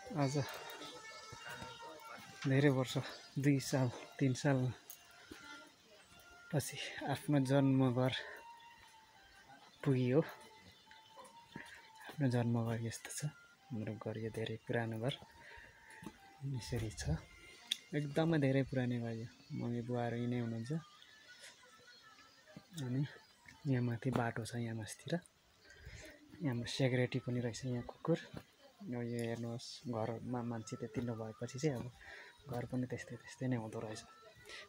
आज धेरै वर्ष 2 साल 3 साल पछि आफ्नो जन्मघर पुगियो। आफ्नो जन्मघर यस्तो छ। हाम्रो घर यो धेरै पुरानो घर यसरी छ। एकदमै धेरै पुरानो घर यो। मम्मी बुवाहरू यिनै हुनुहुन्छ। अनि यहाँ माथि बाटो छ, यहाँ मास्तिर। यहाँ सेक्युरिटी पनि रहेछ, यहाँ कुकुर। यो हेर्नुहोस्, घरमा मान्छे त्यति नभएपछि चाहिँ अब घर पनि त्यस्तै नै हुँदो रहेछ।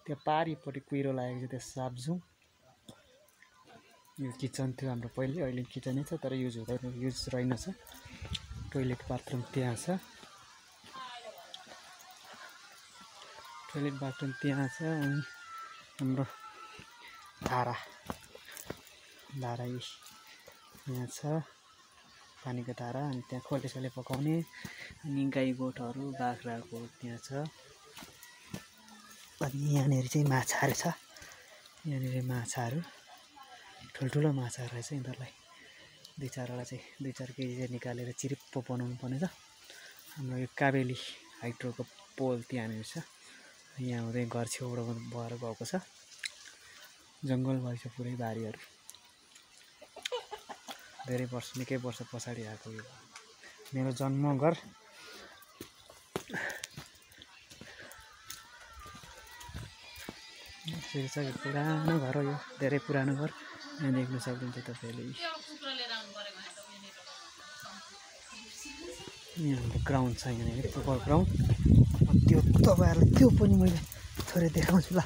त्यो पारिपट्टि कुहिरो लागेको छ, त्यो साप्छौँ। यो किचन थियो हाम्रो पहिले, अहिले किचनै छ तर युज रहेनछ। टोइलेट बाथरुम त्यहाँ छ। टोइलेट बाथरुम त्यहाँ छ। अनि हाम्रो धारा यहाँ छ, पानीको धारा। अनि त्यहाँ खोलेसोले पकाउने। अनि गाई गोठहरू बाख्राको त्यहाँ छ। अनि यहाँनिर चाहिँ माछाहरू छ। यहाँनिर माछाहरू ठुल्ठुलो माछा रहेछ। यिनीहरूलाई 2-4वटा चाहिँ 2-4 केजी चाहिँ निकालेर चिरिप्पो बनाउनु पर्ने छ। हाम्रो यो काबेली हाइड्रोको पोल त्यहाँनिर छ। यहाँ हुँदै घर छेउबाट भएर गएको छ। जङ्गल भएछ पुरै बारीहरू। धेरै वर्ष, निकै वर्ष पछाडि आएको यो मेरो जन्मघर। यसरी छ। यो पुरानो घर हो, यो धेरै पुरानो घर। यहाँ देख्न सक्नुहुन्छ तपाईँले। यहाँ हाम्रो ग्राउन्ड छ, यहाँनिर फुटबल ग्राउन्ड। त्यो तपाईँहरूलाई त्यो पनि मैले थोरै देखाउँछु ल।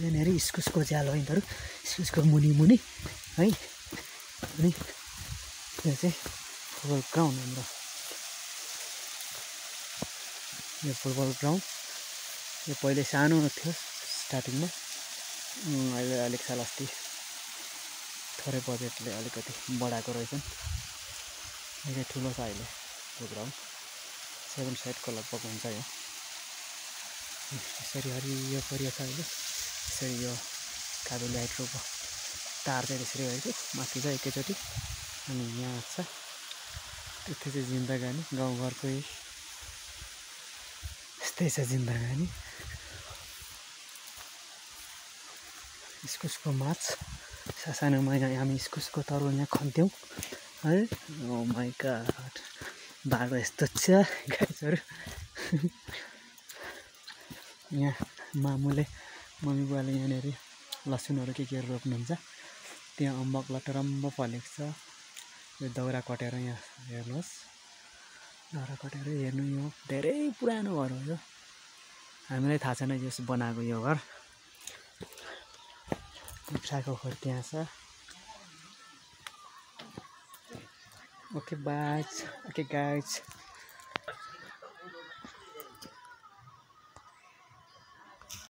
यहाँनिर इस्कुसको झ्याल हो, यिनीहरू इस्कुसको मुनि है। अनि यो चाहिँ फुटबल ग्राउन्ड हाम्रो। यो फुटबल ग्राउन्ड यो पहिले सानो थियो स्टार्टिङमा। अहिले अलिक साल अस्ति थोरै बजेटले अलिकति बढाएको रहेछन्। निकै ठुलो छ अहिले यो ग्राउन्ड। 7 साइडको लगभग हुन्छ यो। यसरी हरियो परियो छ अहिले। यसरी यो काबेली हाइड्रोको तार चाहिँ यसरी भएको माथि छ एकैचोटि। अनि यहाँ छ। त्यस्तै चाहिँ जिन्दगानी गाउँघरको यस्तै छ जिन्दगानी। इस्कुसको माछ सानोमा हामी इस्कुसको तरुल यहाँ खन्थ्यौँ है। ओ माइ गॉड, बाटो यस्तो छ गाइजहरू। यहाँ मम्मी बुवाले यहाँनिर लसुनहरू के रोप्नुहुन्छ। त्यहाँ अम्बक लटरम्ब फलेको छ। यो दाउरा कटेर यहाँ हेर्नुहोस्, दाउरा कटेर हेर्नु। यो धेरै पुरानो घर हो यो। हामीलाई थाहा छैन यस बनाएको यो घर। कुखुराको खोर त्यहाँ छ। Okay guys.